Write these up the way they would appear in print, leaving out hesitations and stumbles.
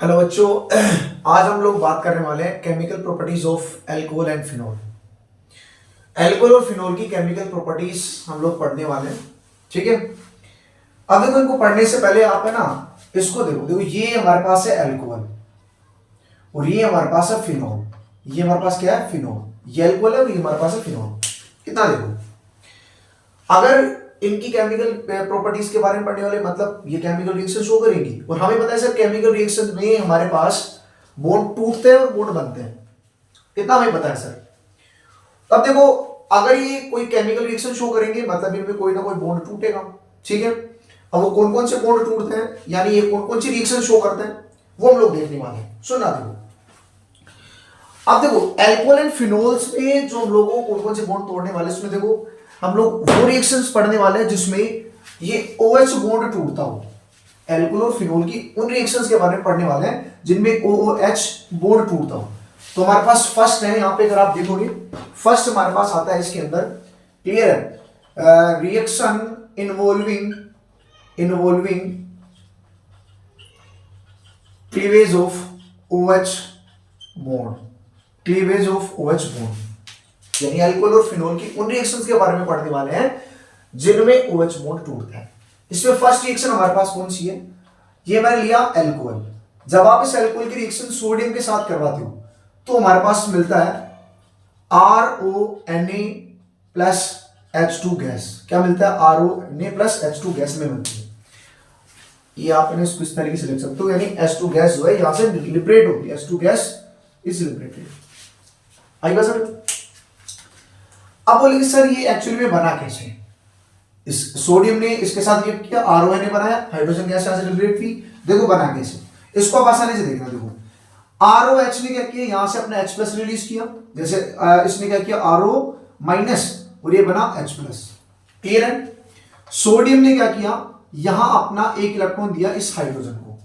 Hello बच्चों। आज हम लोग बात करने वाले हैं chemical properties of alcohol and phenol. Alcohol और फिनोल की केमिकल प्रॉपर्टीज हम लोग पढ़ने वाले हैं। ठीक है। अब देखो, इनको पढ़ने से पहले आप है ना, इसको देखो देखो ये हमारे पास है अल्कोहल और ये हमारे पास है फिनोल। ये हमारे पास क्या है? फिनोल। ये अल्कोहल है और ये हमारे पास है फिनोल। कितना देखो, अगर इनकी केमिकल प्रॉपर्टीज के बारे में पढ़ने वाले, मतलब ये केमिकल रिएक्शन शो करेंगी और हमें पता है सर केमिकल रिएक्शन में हमारे पास बॉन्ड टूटते हैं और बॉन्ड बनते हैं। कितना हमें पता है सर। अब देखो, अगर ये कोई केमिकल रिएक्शन शो करेंगे मतलब इनमें कोई ना कोई बॉन्ड टूटेगा। ठीक है। अब वो कौन कौन से बॉन्ड टूटते हैं, यानी ये कौन कौन सी रिएक्शन शो करते हैं, वो हम लोग देखने वाले हैं। सुनना देखो, अब देखो अल्कोहल एंड फिनोल्स में जो हम लोगों को कौन कौन से बॉन्ड तोड़ने वाले, इसमें देखो हम लोग वो रिएक्शंस पढ़ने वाले हैं जिसमें ये OH बॉन्ड टूटता हो। अल्कोहल और फिनोल की उन रिएक्शंस के बारे में पढ़ने वाले हैं जिनमें OH बॉन्ड टूटता हो। तो हमारे पास फर्स्ट है यहां पे, अगर आप देखोगे फर्स्ट हमारे पास आता है इसके अंदर, क्लियर है, reaction involving cleavage of OH bond. Cleavage of OH bond यानी अल्कोहल और फिनोल की उन रिएक्शंस के बारे में पढ़ने वाले हैं जिनमें OH बॉन्ड टूटता है। इसमें फर्स्ट रिएक्शन हमारे पास कौन सी है? ये मैंने लिया अल्कोहल। जब आप इस अल्कोहल की रिएक्शन सोडियम के साथ करवाते हो तो हमारे पास मिलता है RONA प्लस H2 गैस। क्या मिलता है? RONA प्लस H2 गैस में मिलती है। ये आप इसको इस तरीके से लिख सकते हो, यानी H2 गैस जो है यहां से लिबरेट होगी। H2 gas is liberated. आएगा सर। अब बोलेंगे सर ये एक्चुअली में बना कैसे? इस सोडियम ने इसके साथ रिएक्ट किया, RONA बनाया, हाइड्रोजन गैस यहां से लिबरेट हुई। देखो बना कैसे, इसको आप आसानी से देखना। देखो ROH ने क्या किया, यहां से अपना H प्लस रिलीज किया, जैसे इसने क्या किया RO माइनस और ये बना H प्लस। क्लियर है। सोडियम ने क्या किया, यहां अपना एक इलेक्ट्रॉन दिया इस हाइड्रोजन को,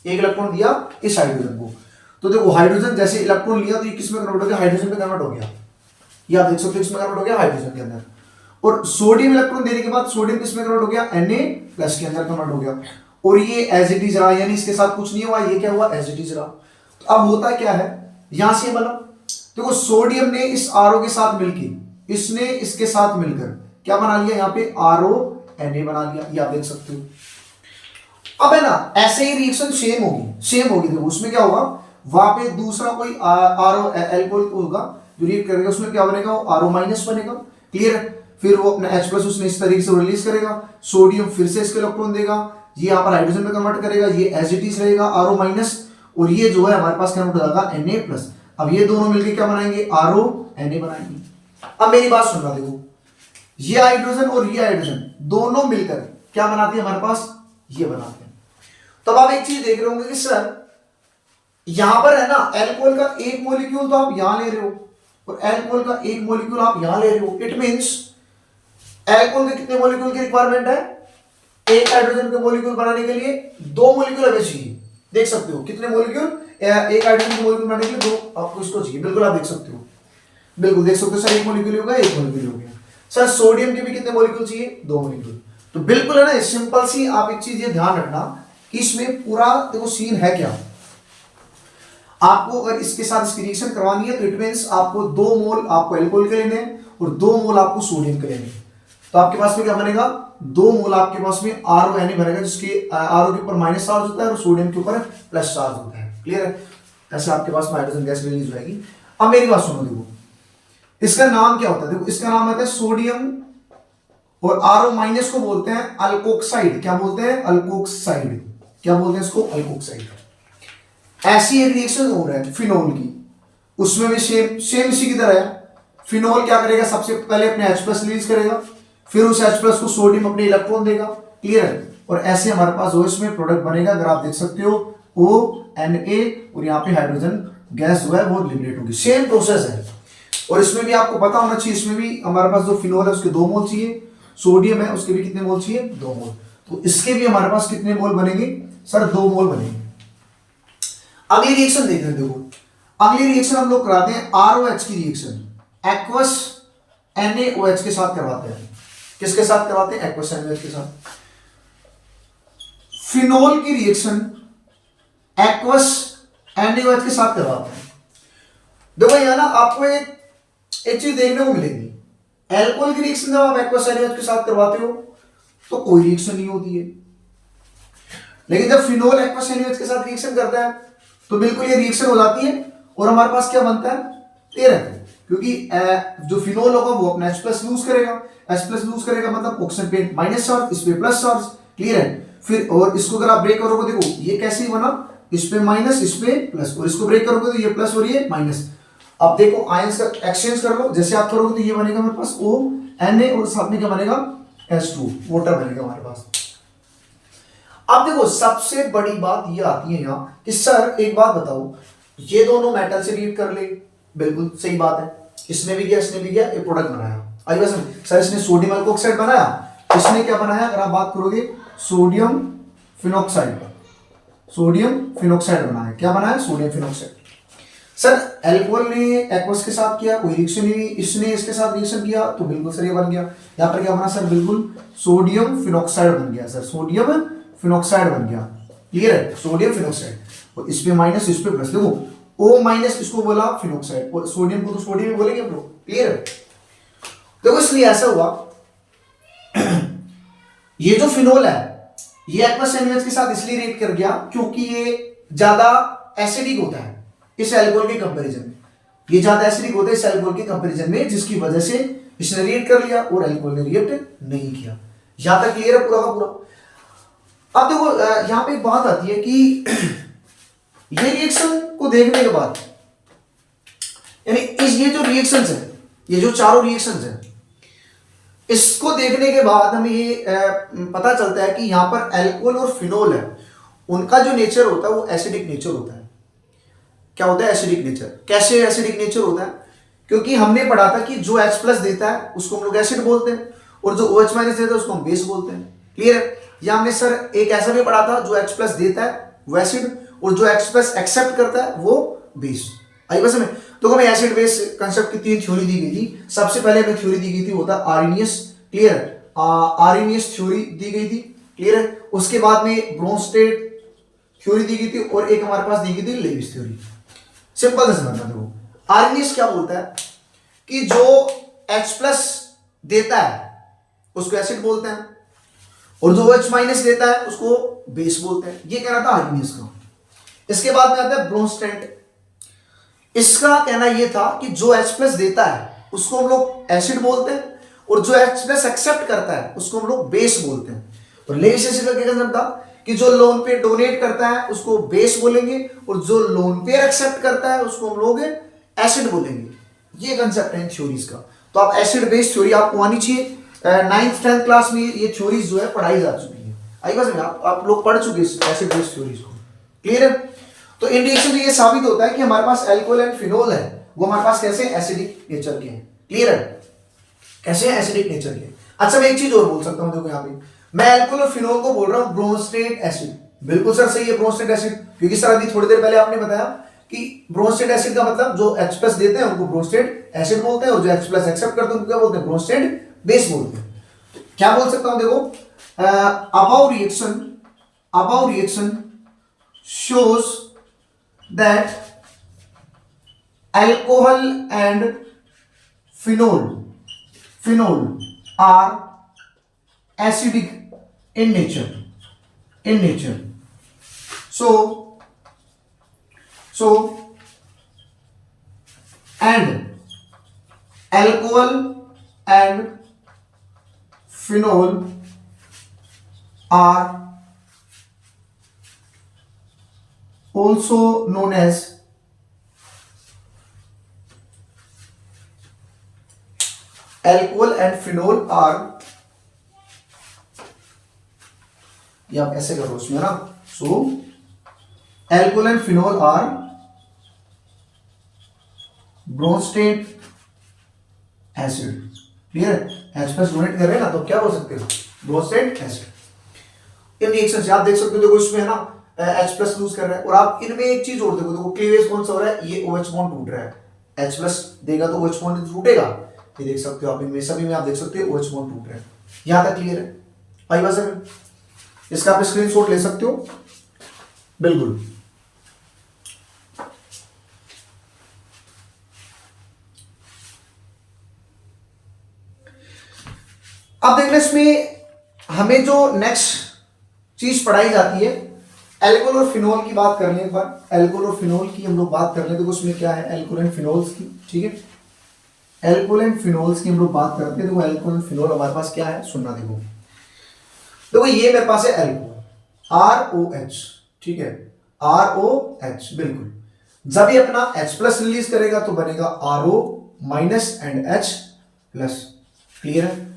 एक इलेक्ट्रॉन दिया इस हाइड्रोजन को। तो देखो हाइड्रोजन जैसे इलेक्ट्रॉन लिया तो ये किस में कन्वर्ट हो गया? हाइड्रोजन में कन्वर्ट हो गया। ये आप देख सकते हो, इसमें कन्वर्ट हो गया हाइड्रोजन के अंदर। और सोडियम इलेक्ट्रॉन देने के बाद सोडियम किसमें कन्वर्ट हो गया? Na प्लस के अंदर कन्वर्ट हो गया। और ये एज इट इज रहा, यानी इसके साथ कुछ नहीं हुआ, ये क्या हुआ? एज इट इज रहा। तो अब होता क्या है, यहां से बना, देखो सोडियम ने इस RO के साथ मिलकर, इसने इसके साथ मिलकर क्या बना लिया? यहाँ पे RONA बना लिया। ये आप देख सकते हो। अब है ना, ऐसे ही रिएक्शन सेम होगी। देखो उसमें क्या होगा, वहां पे दूसरा कोई RO अल्कोहल होगा जो रिएक्ट करेगा, उसमें क्या बनेगा? वो RO माइनस बनेगा। क्लियर है। फिर वो अपना H प्लस उसने इस तरीके से रिलीज करेगा, सोडियम फिर से इसके इलेक्ट्रॉन देगा, ये यहाँ पर हाइड्रोजन में कन्वर्ट करेगा, ये एज इट इज रहेगा RO माइनस, और ये जो है हमारे पास कन्वर्ट हो जाएगा Na प्लस। अब ये दोनों मिलकर क्या बनाएंगे? RONA बनाएंगे। अब मेरी बात सुनना, देखो ये हाइड्रोजन और ये हाइड्रोजन दोनों मिलकर क्या बनाते हैं हमारे पास? ये बनाते हैं। तब आप एक चीज देख रहे होंगे कि सर यहां पर है ना, अल्कोहल का एक मॉलिक्यूल तो आप यहां ले रहे हो और अल्कोहल का एक मॉलिक्यूल आप यहां ले रहे हो। इट मींस अल्कोहल के कितने मॉलिक्यूल की रिक्वायरमेंट है? एक हाइड्रोजन के मॉलिक्यूल बनाने के लिए दो मॉलिक्यूल हमें चाहिए। देख सकते हो कितने मॉलिक्यूल? एक हाइड्रोजन के मॉलिक्यूल बनाने के लिए दो आपको इसको चाहिए। बिल्कुल आप देख सकते हो, बिल्कुल देख सकते हो सर। एक मॉलिक्यूल हो गया, एक मॉलिक्यूल हो गया। सर सोडियम के भी कितने मॉलिक्यूल चाहिए? दो मॉलिक्यूल। तो बिल्कुल है ना, सिंपल सी आप एक चीज ये ध्यान रखना कि इसमें पूरा देखो सीन है क्या। आपको अगर इसके साथ इसकी रिएक्शन करवानी है तो इट मींस आपको 2 मोल आपको अल्कोहल के लेने हैं और 2 मोल आपको सोडियम के लेने हैं। तो आपके पास में क्या बनेगा? 2 मोल आपके पास में RONA बनेगा, जिसके RO के ऊपर माइनस चार्ज होता है और सोडियम के ऊपर प्लस चार्ज होता है। क्लियर है। ऐसे आपके पास में हाइड्रोजन गैस रिलीज हो जाएगी। अब मेरी बात सुनो, देखो इसका नाम क्या होता है? देखो इसका नाम होता है सोडियम, और RO माइनस को बोलते हैं अल्कोक्साइड। क्या बोलते हैं? अल्कोक्साइड। क्या बोलते हैं इसको? अल्कोक्साइड। ऐसी एक रिएक्शन हो रहा है फिनोल की, उसमें भी सेम इसी की तरह है। फिनोल क्या करेगा? सबसे पहले अपने H प्लस रिलीज करेगा, फिर उस H प्लस को सोडियम अपने इलेक्ट्रॉन देगा। क्लियर है। और ऐसे हमारे पास OH में प्रोडक्ट बनेगा। अगर आप देख सकते हो ONA, और यहाँ पे हाइड्रोजन गैस जो है वो लिबरेट होगी। सेम प्रोसेस है। और इसमें भी आपको पता होना चाहिए, इसमें भी हमारे पास जो फिनोल है उसके 2 मोल चाहिए, सोडियम है उसके भी कितने मोल चाहिए? 2 मोल। तो इसके भी हमारे पास कितने मोल बनेंगे सर? 2 मोल बनेंगे। अगली रिएक्शन देख रहे देखो, अगली रिएक्शन हम लोग कराते हैं ROH की रिएक्शन, एक्वस NaOH के साथ करवाते हैं। किसके साथ करवाते हैं? एक्वस NaOH के साथ। फिनोल की रिएक्शन एक्वस NaOH के साथ करवाते हैं। देखो यहाँ ना आपको एक चीज देखने को मिलेगी, एल्कोहल की रिएक्शन जब आप एक्वस NaOH के साथ करवाते हो तो कोई रिएक्शन नहीं होती है, लेकिन जब फिनोल एक्वस NaOH के साथ रिएक्शन करता है तो बिल्कुल ये रिएक्शन हो जाती है और हमारे पास क्या बनता है, तेरह, क्योंकि जो फिनोल होगा वो अपना H+ लूज करेगा, H+ लूज करेगा मतलब ऑक्सीजन पे माइनस चार्ज, इस पे प्लस चार्ज, क्लियर है। फिर और इसको अगर आप ब्रेक करोगे, देखो ये कैसे बना, इस पे माइनस इस पे प्लस, और इसको ब्रेक करोगे तो ये प्लस और ये माइनस। अब देखो आयंस का एक्सचेंज कर लो, जैसे आप करोगे तो ये बनेगा मेरे पास ONa और साथ में क्या बनेगा H2, वाटर बनेगा हमारे पास। अब देखो सबसे बड़ी बात ये आती है यहाँ कि सर एक बात बताओ, ये दोनों मेटल से रिएक्ट कर ले, बिल्कुल सही बात है, इसने भी किया इसने भी किया, एक प्रोडक्ट बनाया। आई बस सर इसने सोडियम अल्कोक्साइड बनाया, इसने क्या बनाया, अगर आप बात करोगे सोडियम फिनॉक्साइड, सोडियम फिनॉक्साइड बनाया, क्या बनाया, सोडियम फिनॉक्साइड। सर एल्कोहल ने एक्वस के साथ किया, कोई रिएक्शन नहीं, इसने इसके साथ रिएक्शन किया तो बिल्कुल सर ये बन गया। यहाँ पर क्या बना सर, बिल्कुल सोडियम फिनॉक्साइड बन गया सर, सोडियम फिनॉक्साइड बन गया, क्लियर है, सोडियम फिनॉक्साइड। और इस पे माइनस इस पे प्लस, देखो O माइनस इसको बोला फिनॉक्साइड, और सोडियम को तो सोडियम ही बोलेंगे हम लोग, क्लियर है। देखो इसलिए ऐसा हुआ ये जो फिनोल है ये एक्वस NaOH के साथ इसलिए रिएक्ट कर गया क्योंकि ये ज्यादा एसिडिक होता है इस एल्कोहल के कंपैरिजन में, ये ज्यादा एसिडिक होता है इस एल्कोहल के कंपैरिजन में, जिसकी वजह से इसने रिएक्ट कर लिया और एल्कोहल ने रिएक्ट नहीं किया। यहां तक क्लियर है पूरा का पूरा। अब देखो यहां पे एक बात आती है कि ये रिएक्शन को देखने के बाद, यानी ये जो रिएक्शंस है, ये जो चारों रिएक्शंस है, इसको देखने के बाद हमें ये पता चलता है कि यहां पर एल्कोहल और फिनोल है, उनका जो नेचर होता है वो एसिडिक नेचर होता है। क्या होता है, एसिडिक नेचर। कैसे एसिडिक नेचर होता है, क्योंकि हमने पढ़ा था कि जो H+ देता है उसको हम लोग एसिड बोलते हैं, और जो OH- देता है उसको हम बेस बोलते हैं, क्लियर है। या हमने सर एक ऐसा भी पढ़ा था, जो H+ देता है वो एसिड, और जो H+ एक्सेप्ट करता है वो बेस। आई बस में तो हमें एसिड बेस कंसेप्ट की 3 थ्योरी दी गई थी। सबसे पहले हमें थ्योरी दी गई थी, होता आर्नियस, क्लियर, आर्नियस थ्योरी दी गई थी, क्लियर है। उसके बाद में ब्रोंस्टेड थ्योरी दी गई थी, और एक हमारे पास दी गई थी लेविस थ्योरी। सिंपल से समझना, देखो आर्नियस क्या बोलता है कि जो H+ देता है उसको एसिड बोलते हैं, और जो OH- देता है उसको बेस बोलते हैं। ये कहना था आर्नियस का। इसके बाद में आता है ब्रोंस्टेड। इसका कहना यह था कि जो H+ देता है उसको हम लोग एसिड बोलते हैं, और जो H+ एक्सेप्ट करता है उसको हम लोग बेस बोलते हैं। और लेविस एसिड का क्या कहना था कि जो लोन पेयर डोनेट करता है उसको बेस बोलेंगे, और जो लोन पेयर एक्सेप्ट करता है उसको हम लोग एसिड बोलेंगे। ये कंसेप्ट है थ्योरीज का। तो आप एसिड बेस थ्योरी आपको आनी चाहिए। 9th 10th क्लास में ये थ्योरीज जो है पढ़ाई जा चुकी है। आई बस में आप लोग पढ़ चुके हैं एसिड बेस थ्योरीज को, क्लियर है। तो इन रिएक्शन से ये साबित होता है कि हमारे पास एल्कोहल एंड फिनोल है, वो हमारे पास कैसे एसिडिक नेचर के हैं, क्लियर है, कैसे एसिडिक नेचर के। अच्छा मैं एक चीज और बोल सकता हूं, देखो यहाँ पे मैं एल्कोहल और फिनोल को बोल रहा हूं ब्रोंस्टेड एसिड। बिल्कुल सर सही है ब्रोंस्टेड एसिड, क्योंकि सर अभी थोड़ी देर पहले आपने बताया कि ब्रोंस्टेड एसिड का मतलब जो H+ देते हैं उनको ब्रोंस्टेड एसिड बोलते हैं, और जो H+ एक्सेप्ट करते हैं उनको क्या बोलते हैं, ब्रोंस्टेड बेस बोलते हैं। क्या बोल सकता हूं, देखो above reaction shows that alcohol and phenol are acidic in nature. So and alcohol and phenol are also known as alcohol and phenol are, ये आप ऐसे करो उसमें ना, सो alcohol and phenol are Bronsted acid, clear है। H+ donate कर रहे हैं ना, तो क्या बोल सकते हो, ब्रोंस्टेड एसिड। इन रिएक्शन से आप देख सकते हो, देखो इसमें है ना H+ लूज कर रहा है, और आप इनमें एक चीज और देखो क्लीवेज कौन सा हो रहा है, ये OH बॉन्ड टूट रहा है। H+ देगा तो OH बॉन्ड टूटेगा, ये देख सकते हो आप, इनमें सभी में आप देख सकते हो OH बॉन्ड टूट रहा है। यहां तक क्लियर है। आई बात है, इसका आप स्क्रीनशॉट ले सकते हो, बिल्कुल माइनस में हमें जो नेक्स्ट चीज पढ़ाई जाती है, एल्कोहल और फिनोल की बात कर लें एक बार। एल्कोहल और फिनोल की हम लोग बात कर लें तो उसमें क्या है, एल्कोहल एंड फिनोल्स की, ठीक है। एल्कोहल एंड फिनोल्स की हम लोग बात करते हैं। देखो एल्कोहल एंड फिनोल हमारे पास क्या है, सुनना। देखो ये मेरे पास है एल्कोहल, ROH, ठीक है, ROH, बिल्कुल। जब ये अपना H प्लस रिलीज करेगा तो बनेगा RO minus and H plus, clear है।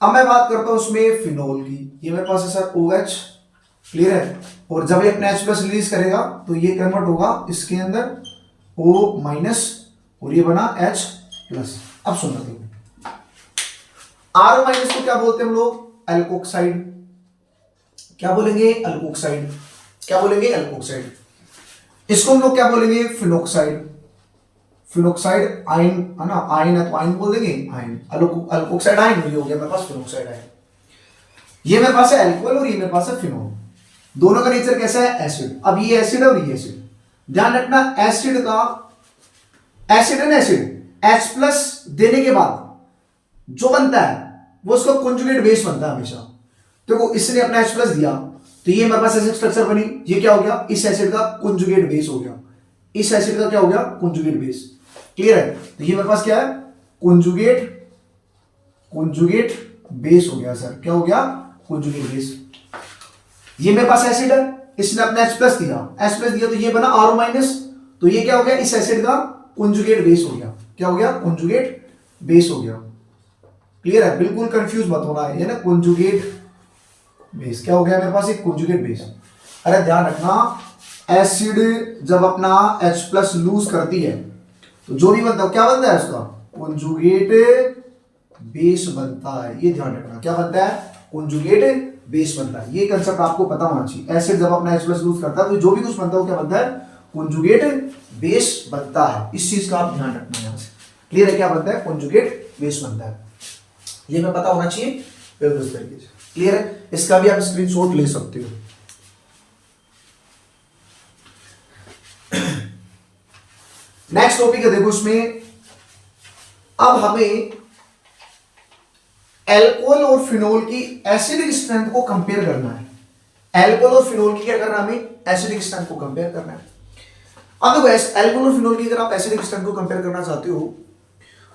अब मैं बात करता हूं उसमें फिनोल की, ये मेरे पास है सर OH, क्लियर है। और जब ये अपना H प्लस रिलीज करेगा तो ये कन्वर्ट होगा इसके अंदर O माइनस और ये बना H प्लस। अब सुनना देखो, RO माइनस को क्या बोलते हैं हम लोग, एल्कोक्साइड। क्या बोलेंगे, अल्कोक्साइड। क्या बोलेंगे, अल्कोक्साइड। इसको हम लोग क्या बोलेंगे, फिनोक्साइड। फिनोक्साइड आयन है ना, आयन है तो आयन बोल देंगे, आयन। अल्कोक्साइड आयन हो गया मेरे पास फिनोक्साइड आयन। ये मेरे पास है एल्कोहल और ये मेरे पास है फिनोल। दोनों का नेचर कैसा है, एसिड। अब ये एसिड है और ये एसिड। ध्यान रखना, एसिड का, एसिड है ना, एसिड H प्लस देने के बाद जो बनता है वो उसका कॉन्जुगेट बेस बनता है हमेशा। देखो इसने अपना H प्लस दिया तो ये मेरे पास एसिड स्ट्रक्चर बनी। ये क्या हो गया, इस एसिड का कॉन्जुगेट बेस हो गया। इस एसिड का क्या हो गया, कॉन्जुगेट बेस, क्लियर है। तो ये मेरे पास क्या है, कॉन्जुगेट बेस हो गया सर। क्या हो गया, कॉन्जुगेट बेस। ये मेरे पास एसिड है, इसने अपना H प्लस दिया, H प्लस दिया तो ये बना RO माइनस, तो ये क्या हो गया, इस एसिड का कॉन्जुगेट बेस हो गया। क्या हो गया, कॉन्जुगेट बेस हो गया, क्लियर है। बिल्कुल कंफ्यूज मत होना है, ये ना कॉन्जुगेट बेस। क्या हो गया मेरे पास, एक कॉन्जुगेट बेस। अरे ध्यान रखना, एसिड जब अपना H प्लस लूज करती है तो जो भी बनता है क्या बनता है, उसका कॉन्जुगेट बेस बनता है। ये ध्यान रखना, क्या बनता है, कॉन्जुगेट बेस बनता है। ये कंसेप्ट आपको पता होना चाहिए। एसिड जब अपना H प्लस लूज करता है तो जो भी कुछ बनता है वो क्या बनता है, कॉन्जुगेट बेस बनता है। इस चीज का आप ध्यान रखना यहां से, क्लियर है। क्या बनता है, कॉन्जुगेट बेस बनता है। ये मैं पता होना चाहिए बिल्कुल इस तरीके से, क्लियर है। इसका भी आप स्क्रीनशॉट ले सकते हो। नेक्स्ट टॉपिक है, देखो इसमें अब हमें एल्कोहल और फिनोल की एसिडिक स्ट्रेंथ को कंपेयर करना है। एल्कोहल और फिनोल की क्या करना है, हमें एसिडिक स्ट्रेंथ को कंपेयर करना है। अब देखो एल्कोहल और फिनोल की अगर आप एसिडिक स्ट्रेंथ को कंपेयर करना चाहते हो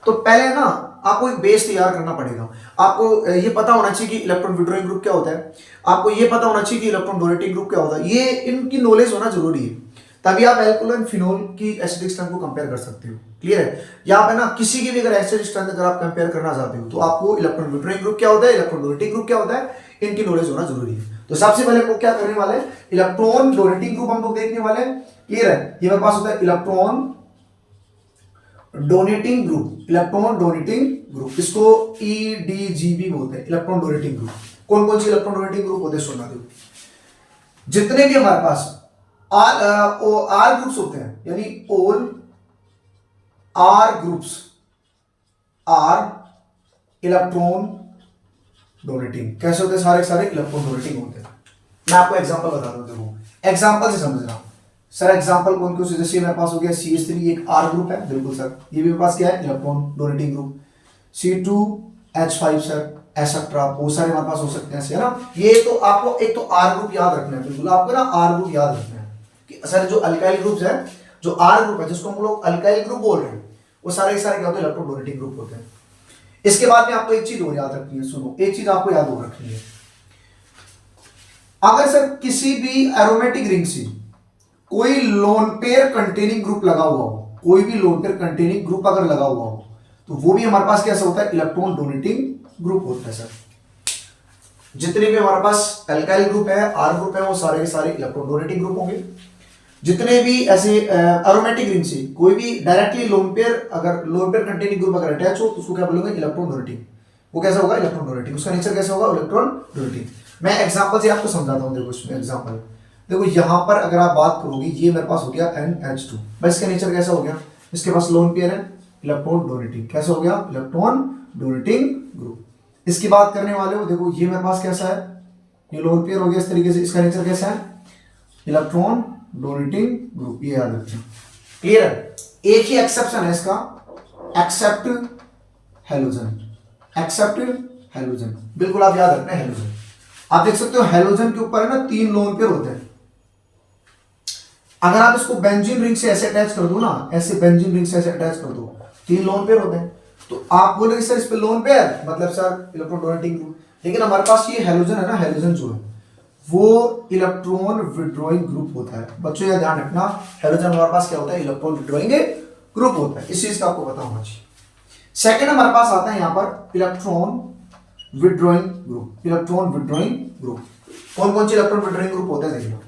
तो पहले ना आपको एक बेस तैयार करना पड़ेगा। आपको ये पता होना चाहिए कि इलेक्ट्रॉन विड्रॉइंग ग्रुप क्या होता है, आपको ये पता होना चाहिए कि इलेक्ट्रॉन डोनेटिंग ग्रुप क्या होता है। ये इनकी नॉलेज होना जरूरी है, तभी आप एल्कोहल एंड फिनोल की एसिडिक स्ट्रेंथ को कंपेयर कर सकते हो, क्लियर है। यहाँ पे ना किसी की भी अगर एसिडिक स्ट्रेंथ अगर आप कंपेयर करना चाहते हो तो आपको इलेक्ट्रॉन विड्रॉइंग ग्रुप क्या होता है, इलेक्ट्रॉन डोनेटिंग ग्रुप क्या होता है, इनकी नॉलेज होना जरूरी है। तो सबसे पहले हम लोग क्या करने वाले हैं, इलेक्ट्रॉन डोनेटिंग ग्रुप हम लोग देखने वाले हैं, क्लियर है। ये मेरे पास होता है electron donating group, electron donating group, इसको EDGB बोलते हैं, इलेक्ट्रॉन डोनेटिंग ग्रुप। कौन कौन सी इलेक्ट्रॉन डोनेटिंग ग्रुप होते हैं, सुनना देखो। जितने भी हमारे पास आर ग्रुप्स होते हैं, यानी all R groups are electron donating. कैसे होते हैं, सारे सारे इलेक्ट्रॉन डोनेटिंग होते हैं। मैं आपको एग्जांपल बता दूं, देखो एग्जांपल से समझना सर। एग्जांपल कौन कौन से, जैसे मेरे पास हो गया CH3 एक आर ग्रुप है, बिल्कुल सर। ये भी मेरे पास क्या है, electron donating group. C2H5 sir, etcetera, बहुत सारे हमारे पास हो सकते हैं, है ना। ये तो आपको एक तो आर ग्रुप याद रखना है, बिल्कुल आपको ना आर ग्रुप याद रखना है कि सर जो अल्काइल ग्रुप्स है, जो आर ग्रुप है जिसको हम लोग अल्काइल ग्रुप बोल रहे हैं, वो सारे के सारे क्या होते हैं, इलेक्ट्रॉन डोनेटिंग ग्रुप होते हैं। इसके बाद में आपको एक चीज और याद रखनी है, सुनो, एक चीज आपको याद हो रखनी है। अगर सर किसी भी एरोमेटिक रिंग से कोई लोन पेयर कंटेनिंग ग्रुप लगा हुआ हो, कोई भी लोन पेयर कंटेनिंग ग्रुप अगर लगा हुआ हो तो वो भी हमारे पास कैसा होता है, इलेक्ट्रॉन डोनेटिंग ग्रुप होता है सर। जितने भी हमारे पास अल्काइल ग्रुप है, आर ग्रुप है, वो सारे के सारे इलेक्ट्रॉन डोनेटिंग ग्रुप होंगे। जितने भी ऐसे एरोमेटिक रिंग से कोई भी डायरेक्टली लोन पेयर, अगर लोन पेयर कंटेनिंग ग्रुप अगर अटैच हो तो उसको क्या बोलेंगे, इलेक्ट्रॉन डोनेटिंग। वो कैसा होगा, इलेक्ट्रॉन डोनेटिंग। उसका नेचर कैसा होगा, इलेक्ट्रॉन डोनेटिंग। मैं एग्जांपल से आपको समझाता हूं, देखो इसमें एग्जांपल देखो, यहां पर अगर आप बात करोगे, ये मेरे पास हो गया NH2, बस इसका नेचर कैसा हो गया, इसके पास लोन पेयर है, इलेक्ट्रॉन डोनेटिंग। कैसा हो गया, इलेक्ट्रॉन डोनेटिंग ग्रुप। इसकी बात करने वाले हो, देखो ये मेरे पास कैसा है, ये लोन पेयर हो गया इस तरीके से। इसका नेचर कैसा है, इलेक्ट्रॉन डोनेटिंग ग्रुप, ये याद रखना, क्लियर है। एक ही एक्सेप्शन है इसका, एक्सेप्ट हैलोजन, एक्सेप्ट हेलोजन, बिल्कुल आप याद रखना हेलोजन। आप देख सकते हो हेलोजन के ऊपर है ना 3 लोन पेयर होते हैं। अगर आप इसको बेंजीन रिंग से ऐसे अटैच कर दो ना, ऐसे बेंजीन रिंग से ऐसे अटैच कर दो, 3 लोन पेयर होते हैं। तो आप बोलोगे सर इस पे लोन पेयर मतलब सर इलेक्ट्रॉन डोनेटिंग ग्रुप, लेकिन हमारे पास ये हेलोजन है ना, हेलोजन जो है वो इलेक्ट्रॉन विड्रॉइंग ग्रुप होता है। बच्चों ये ध्यान रखना, हेलोजन हमारे पास क्या होता है, इलेक्ट्रॉन विड्रॉइंग ग्रुप होता है। इस चीज का आपको पता होना चाहिए। सेकंड हमारे पास आता है यहां पर electron withdrawing group. Electron withdrawing group कौन कौन से इलेक्ट्रॉन विड्रॉइंग ग्रुप होते हैं देखिए।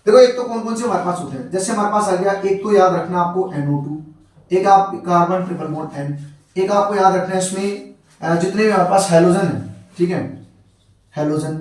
देखो एक तो कौन कौन से हमारे पास होते हैं, जैसे हमारे पास आ गया, एक तो याद रखना आपको NO2, एक आप कार्बन ट्रिपल बॉन्ड N, एक आपको याद रखना है इसमें जितने भी हमारे पास हेलोजन है, ठीक है, हेलोजन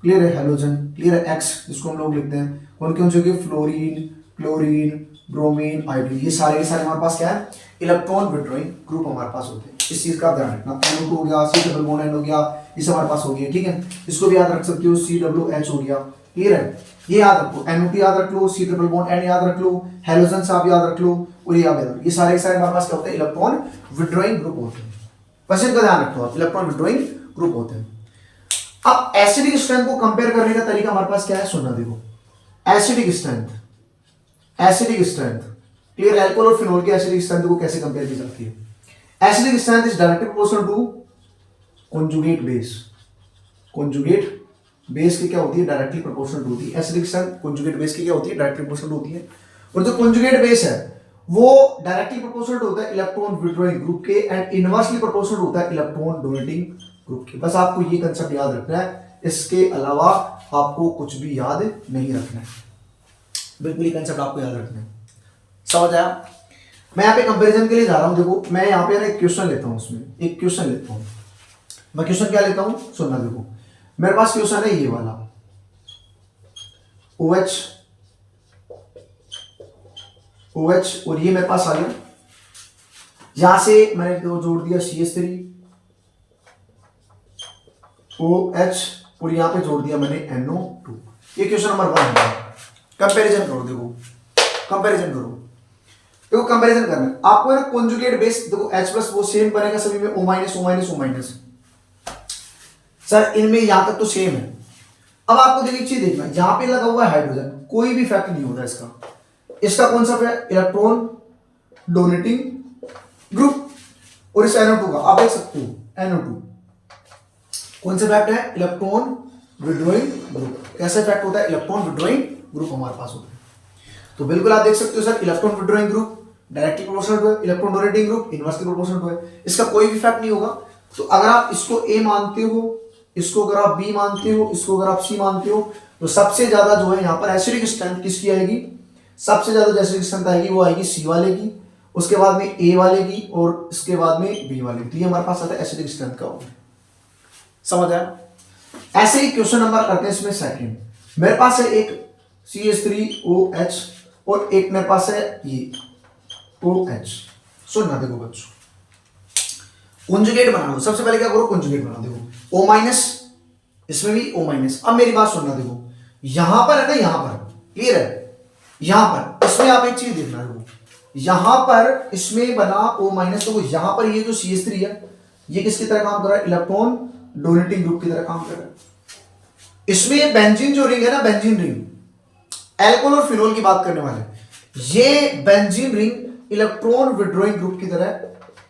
क्लियर है, हेलोजन क्लियर है, X जिसको हम लोग लिखते हैं, कौन कौन से फ्लोरीन, क्लोरीन, ब्रोमीन, आयोडीन, ये सारे के सारे हमारे पास क्या है, इलेक्ट्रॉन विड्रॉइंग ग्रुप हमारे पास होते हैं। इस चीज का ध्यान रखना। NO2 हो गया, C डबल बॉन्ड N हो गया, ये सब हमारे पास हो गया, ठीक है। इसको भी याद रख सकते हो, COOH हो गया, क्लियर है। ये याद रखो, NO2 याद रख लो, C डबल बॉन्ड N याद रख लो, हेलोजन से आप याद रख लो, और ये याद रख लो। ये सारे के सारे हमारे पास क्या होते हैं, इलेक्ट्रॉन विड्रॉइंग ग्रुप होते हैं। बस इनका ध्यान रखो आप, इलेक्ट्रॉन विड्रॉइंग ग्रुप होते हैं। अब एसिडिक स्ट्रेंथ को कंपेयर करने का तरीका हमारे पास क्या है, सुनना देखो। Acidic strength, acidic strength clear, alcohol और फिनोल की एसिडिक स्ट्रेंथ को कैसे कंपेयर की जाती है। Acidic strength is directly proportional to conjugate base. Conjugate base की क्या होती है, डायरेक्टली प्रोपोर्शनल होती है। एसिडिक स्ट्रेंथ कॉन्जुगेट बेस की क्या होती है, डायरेक्टली प्रोपोर्शनल होती है। और जो कॉन्जुगेट बेस है वो डायरेक्टली प्रोपोर्शनल होता है इलेक्ट्रॉन विड्रॉइंग ग्रुप के, एंड इनवर्सली प्रोपोर्शनल होता है इलेक्ट्रॉन डोनेटिंग ग्रुप के। बस आपको ये कंसेप्ट याद रखना है, इसके अलावा आपको कुछ भी याद नहीं रखना है, बिल्कुल ये कंसेप्ट आपको याद रखना है। समझ आया। मैं यहाँ पे कंपैरिजन के लिए जा रहा हूँ। देखो मैं यहाँ पे एक क्वेश्चन लेता हूँ, उसमें एक क्वेश्चन लेता हूँ। मैं क्वेश्चन क्या लेता हूँ, सुनना देखो। मेरे पास क्वेश्चन है ये वाला, OH OH और ये मेरे पास आ गया, यहां से मैंने तो जोड़ दिया CH3 OH और यहां पे जोड़ दिया मैंने NO2। ये क्वेश्चन नंबर 1 है। कंपैरिजन करो, देखो कंपैरिजन करो, देखो कंपैरिजन करना है आपको ना। कॉन्जुगेट बेस देखो H प्लस वो सेम बनेगा सभी में, O minus O minus O minus, sir इनमें यहां तक तो सेम है। अब आपको देखिए चीज देखना, यहां पे लगा हुआ है हाइड्रोजन, कोई भी इफेक्ट नहीं होता इसका। इसका कौन सा है, इलेक्ट्रॉन डोनेटिंग ग्रुप। और इस NO2 का आप देख सकते हो, NO2 कौन सा इफेक्ट है, इलेक्ट्रॉन विड्रॉइंग ग्रुप। कैसा इफेक्ट होता है, इलेक्ट्रॉन विड्रॉइंग ग्रुप हमारे पास होता है। तो बिल्कुल आप देख सकते हो sir, electron withdrawing group directly proportional है, electron donating group inversely proportional है। इसका कोई भी इफेक्ट नहीं होगा। तो अगर आप इसको A मानते हो, इसको अगर आप B मानते हो, इसको अगर आप C मानते हो, तो सबसे ज्यादा जो है यहाँ पर एसिडिक स्ट्रेंथ किसकी आएगी, सबसे ज्यादा जो एसिडिक स्ट्रेंथ आएगी वो आएगी C वाले की, उसके बाद में A वाले की, और इसके बाद में B वाले की। तो ये हमारे पास आता है एसिडिक स्ट्रेंथ का होगा। समझ आया। ऐसे ही क्वेश्चन नंबर करते हैं इसमें सेकंड। मेरे पास है एक CH3OH और एक मेरे पास है ये OH। सुनना देखो बच्चों, कॉन्जुगेट बना लो। सबसे पहले क्या करो, कॉन्जुगेट बना। देखो O माइनस, इसमें भी O माइनस। अब मेरी बात सुनना, देखो यहां पर है ना, यहां पर क्लियर है, यहां पर इसमें आप एक चीज देखना, देखो यहां पर इसमें बना O माइनस, तो यहां पर ये जो CH3 है ये किसकी तरह काम कर रहा है, इलेक्ट्रॉन डोनेटिंग ग्रुप की तरह काम कर रहा है। इसमें ये बेंजीन जो रिंग है ना, बेंजीन रिंग, अल्कोहल और फिनोल की बात करने वाले, ये benzene ring electron withdrawing group की तरह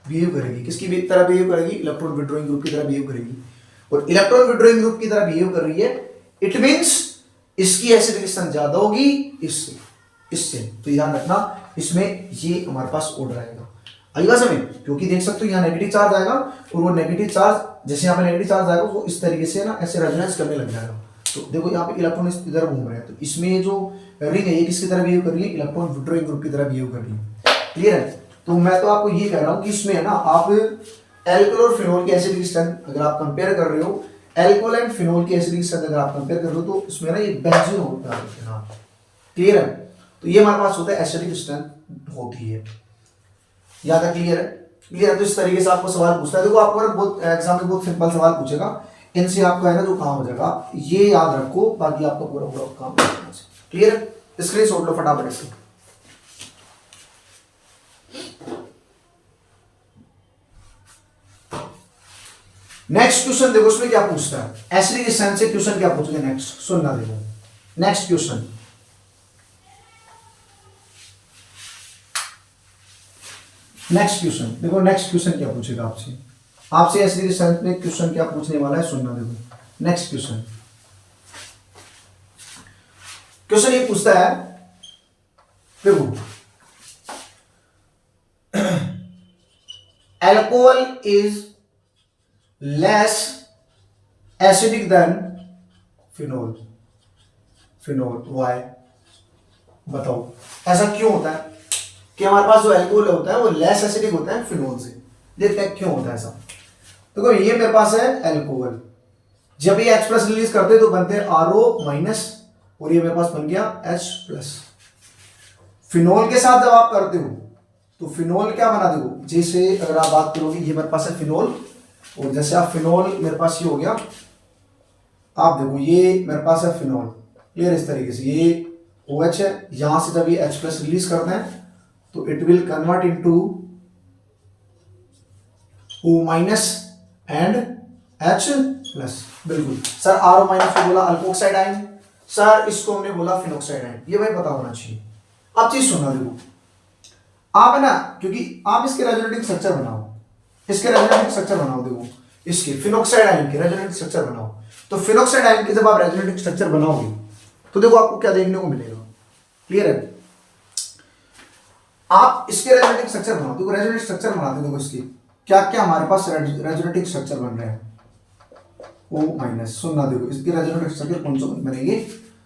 बिहेव करेगी। किसकी तरह बिहेव करेगी, इलेक्ट्रॉन विड्रॉइंग ग्रुप की तरह बिहेव करेगी। और इलेक्ट्रॉन विड्रॉइंग ग्रुप की तरह बिहेव कर रही है, इट मींस इसकी एसिडिक स्ट्रेंथ ज्यादा होगी इससे, इससे। तो ध्यान रखना, इसमें ये हमारे पास ऑर्डर आएगा, आएगा समझ, क्योंकि देख सकते हो यहाँ नेगेटिव चार्ज आएगा, और वो नेगेटिव चार्ज जैसे यहाँ पे नेगेटिव चार्ज आएगा वो इस तरीके से ना ऐसे रेजोनेंस करने लग जाएगा। तो देखो यहाँ पे इलेक्ट्रॉन इधर घूम रहे हैं, तो इसमें जो रिंग है ये किसकी तरह बिहेव कर रही है, इलेक्ट्रॉन विड्रॉइंग ग्रुप की तरह बिहेव कर रही है। क्लियर है। तो मैं तो आपको ये कह रहा हूँ कि इसमें है ना, आप अल्कोहल और फिनोल की एसिडिक स्ट्रेंथ अगर आप कंपेयर कर रहे हो, अल्कोहल एंड फिनोल की एसिडिक स्ट्रेंथ अगर आप कंपेयर कर रहे हो, तो इसमें ना ये बेंजीन होता है। क्लियर है। तो ये हमारे पास होता है एसिडिक स्ट्रेंथ होती है, याद है, क्लियर है। क्लियर है। तो इस तरीके से आपको सवाल पूछता है। देखो आपको बहुत एग्जाम में बहुत सिंपल सवाल पूछेगा, इनसे आपका है ना जो काम हो जाएगा, ये याद रखो, बाकी आपका पूरा पूरा काम हो जाएगा। क्लियर है। स्क्रीनशॉट लो फटाफट इसका। नेक्स्ट क्वेश्चन देखो उसमें क्या पूछता है, एसिडिक स्ट्रेंथ से क्वेश्चन क्या पूछेंगे नेक्स्ट, सुनना देखो नेक्स्ट क्वेश्चन। नेक्स्ट क्वेश्चन देखो, नेक्स्ट क्वेश्चन क्या पूछेगा आपसे, आपसे एसिडिक स्ट्रेंथ में क्वेश्चन क्या पूछने वाला है, सुनना देखो नेक्स्ट क्वेश्चन। क्वेश्चन ये पूछता है देखो, alcohol is less acidic than phenol, phenol why, बताओ ऐसा क्यों होता है कि हमारे पास जो अल्कोहल होता है वो लेस एसिडिक होता है फिनोल से, देखते हैं क्यों होता है ऐसा। तो ये मेरे पास है अल्कोहल, जब ये H प्लस रिलीज करते हैं तो बनते हैं RO माइनस, और ये मेरे पास बन गया H प्लस। फिनोल के साथ जब आप करते हो तो फिनोल क्या बना, देखो जैसे अगर आप बात करोगे ये मेरे पास है फिनोल, और जैसे आप फिनोल मेरे पास ये हो गया, आप देखो ये मेरे पास है फिनोल, क्लियर, इस तरीके से ये OH है, यहां से जब ये H प्लस रिलीज करते हैं तो it will convert into O minus and H plus. बिल्कुल सर, RO माइनस को बोला अल्कोक्साइड आयन, सर इसको हमने बोला फिनोक्साइड आयन, ये भाई पता होना चाहिए। अब चीज सुनना देखो, आप है ना, क्योंकि आप इसके रेजोनेटिंग स्ट्रक्चर बनाओ, इसके रेजोनेटिंग स्ट्रक्चर बनाओ, देखो इसके फिनोक्साइड आयन के रेजोनेटिंग स्ट्रक्चर बनाओ, तो फिनोक्साइड आयन के जब आप रेजोनेटिंग स्ट्रक्चर बनाओगे तो देखो आपको क्या देखने को मिलेगा, क्लियर है। आप इसके रेजोनेटिंग स्ट्रक्चर बनाओ, देखो रेजोनेटिंग स्ट्रक्चर बनाते देखो इसके क्या क्या हमारे पास रेजोनेटिंग स्ट्रक्चर बन रहे हैं, O माइनस, सुनना देखो इसके रेजोनेटिंग स्ट्रक्चर कौन से बनेंगे,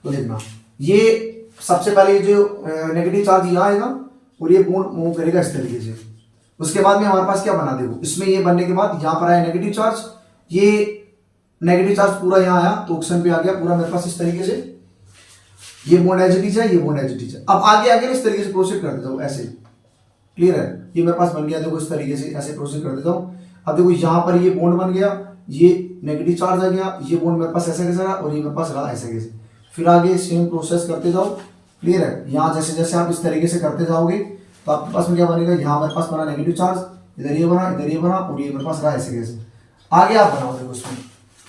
तो देखना ये सबसे पहले जो नेगेटिव चार्ज यहाँ आएगा और ये बॉन्ड मूव करेगा इस तरीके से, उसके बाद में हमारे पास क्या बना, देखो इसमें ये बनने के बाद यहाँ पर आया नेगेटिव चार्ज, ये नेगेटिव चार्ज पूरा यहाँ आया तो ऑक्सीजन पे आ गया पूरा मेरे पास इस तरीके से, ये बॉन्ड एच है, ये बॉन्ड एच है। अब आगे आगे इस तरीके से प्रोसीड कर देता हूँ ऐसे, क्लियर है, ये मेरे पास बन गया, देखो इस तरीके से ऐसे प्रोसीड कर देता हूँ। अब देखो यहाँ पर ये बॉन्ड बन गया, ये नेगेटिव चार्ज आ गया, ये बॉन्ड मेरे पास ऐसे कैसे रहा और ये मेरे पास रहा ऐसे कैसे, फिर आगे सेम प्रोसेस करते जाओ, क्लियर है। यहाँ जैसे जैसे आप इस तरीके से करते जाओगे तो आपके पास में क्या बनेगा, यहाँ मेरे पास बना नेगेटिव चार्ज, इधर ये बना, इधर ये बना, और ये मेरे पास रहा ऐसे कैसे। आगे आप बनाओ, देखो उसमें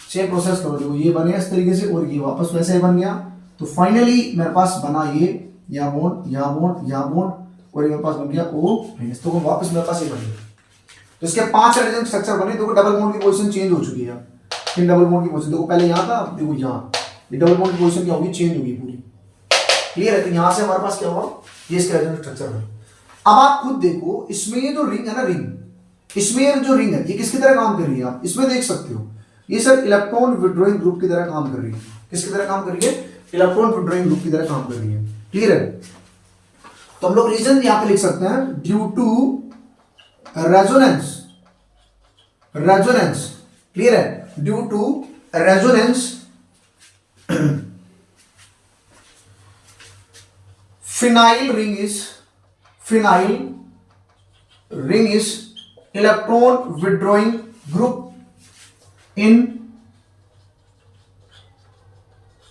सेम प्रोसेस करो, देखो ये बने इस तरीके से और ये वापस वैसे ही बन गया, तो फाइनली मेरे पास बना ये यहाँ बॉन्ड, यहाँ बॉन्ड, यहाँ बॉन्ड, और ये मेरे पास बन गया O माइनस, तो वापस मेरे पास ये बन गया। तो इसके 5 रेजोनेटिंग स्ट्रक्चर बने, देखो डबल बॉन्ड की पोजीशन चेंज हो चुकी है, फिर डबल बॉन्ड की पोजीशन देखो पहले यहाँ था, देखो यहाँ ये डबल बॉन्ड की पोजीशन क्या होगी, चेंज होगी पूरी, क्लियर है। तो यहाँ से हमारे पास क्या हुआ, ये इसके रेजोनेटिंग स्ट्रक्चर है। अब आप खुद देखो इसमें ये जो रिंग है ना, रिंग, इसमें ये जो रिंग है ये किसकी तरह काम कर रही है, आप इसमें देख सकते हो, ये सर इलेक्ट्रॉन विड्रॉइंग ग्रुप की तरह काम कर रही है। किसकी तरह काम कर रही है, इलेक्ट्रॉन विड्रॉइंग ग्रुप की तरह काम कर रही है, क्लियर है। तो हम लोग रीजन यहां पे लिख सकते हैं, due to resonance, resonance, clear है, due to resonance phenyl ring is electron withdrawing group in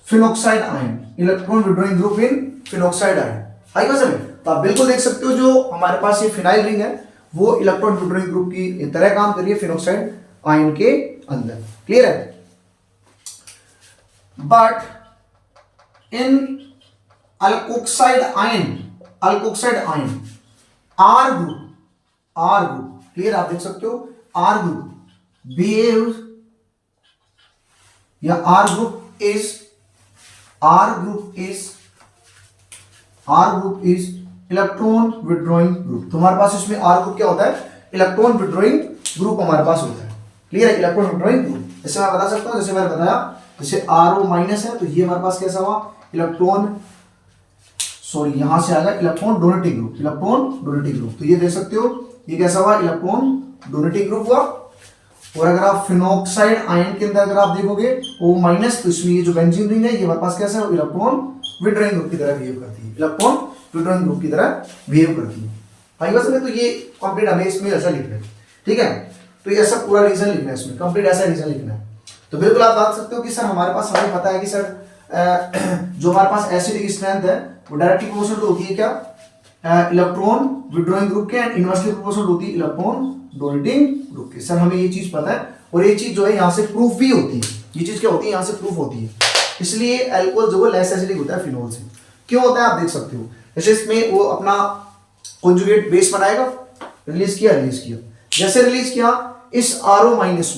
phenoxide ion, electron withdrawing group in phenoxide ion। आई बात समझ, तो आप बिल्कुल देख सकते हो जो हमारे पास ये फिनाइल रिंग है वो इलेक्ट्रॉन विड्रॉइंग ग्रुप की तरह काम कर रही है फिनोक्साइड आयन के अंदर, क्लियर है। But in alkoxide ion, alkoxide ion R group, R group, clear, आप देख सकते हो आर ग्रुप बिहेव्स, या R group is, R group is, R group is electron withdrawing group. तो हमारे पास इसमें आर ग्रुप क्या होता है, इलेक्ट्रॉन विड्रॉइंग ग्रुप हमारे पास होता है, क्लियर है, इलेक्ट्रॉन विड्रॉइंग ग्रुप। जैसे मैं बता सकता हूं, जैसे मैंने बताया, जैसे RO माइनस है तो ये हमारे पास कैसा हुआ, इलेक्ट्रॉन, सॉरी यहां से आएगा electron donating group, electron donating group. तो ये देख सकते हो ये कैसा हुआ, इलेक्ट्रॉन डोनेटिंग ग्रुप हुआ। और अगर आप फिनोक्साइड आयन के अंदर अगर आप देखोगे O माइनस, तो इसमें ये जो बेंजीन रिंग है ये हमारे पास कैसा है, इलेक्ट्रॉन विड्रॉइंग ग्रुप की तरह बिहेव करती है, इलेक्ट्रॉन विड्रॉइंग ग्रुप की तरह बिहेव करती है। भाई बस तो ये कंप्लीट हमें इसमें ऐसा लिखना है, ठीक है। तो ये ऐसा पूरा रीजन लिखना है इसमें, कंप्लीट ऐसा रीजन लिखना है। तो बिल्कुल आप बात सकते हो कि सर हमारे पास, हमें पता है कि सर जो हमारे पास एसिडिक स्ट्रेंथ है वो डायरेक्टली प्रोपोर्शनल होती है क्या, इलेक्ट्रॉन विड्रॉइंग ग्रुप के, एंड इनवर्सली प्रोपोर्शनल होती है इलेक्ट्रॉन डोनेटिंग ग्रुप के। सर हमें ये चीज पता है और ये चीज जो है यहाँ से प्रूफ भी होती है, ये चीज क्या होती है यहाँ से प्रूफ होती है, इसलिए अल्कोहल जो है लेस एसिडिक होता है फिनोल से। क्यों होता है आप देख सकते हो, जैसे इसमें वो अपना कॉन्जुगेट बेस बनाएगा, रिलीज किया, जैसे रिलीज किया इस आरओ माइनस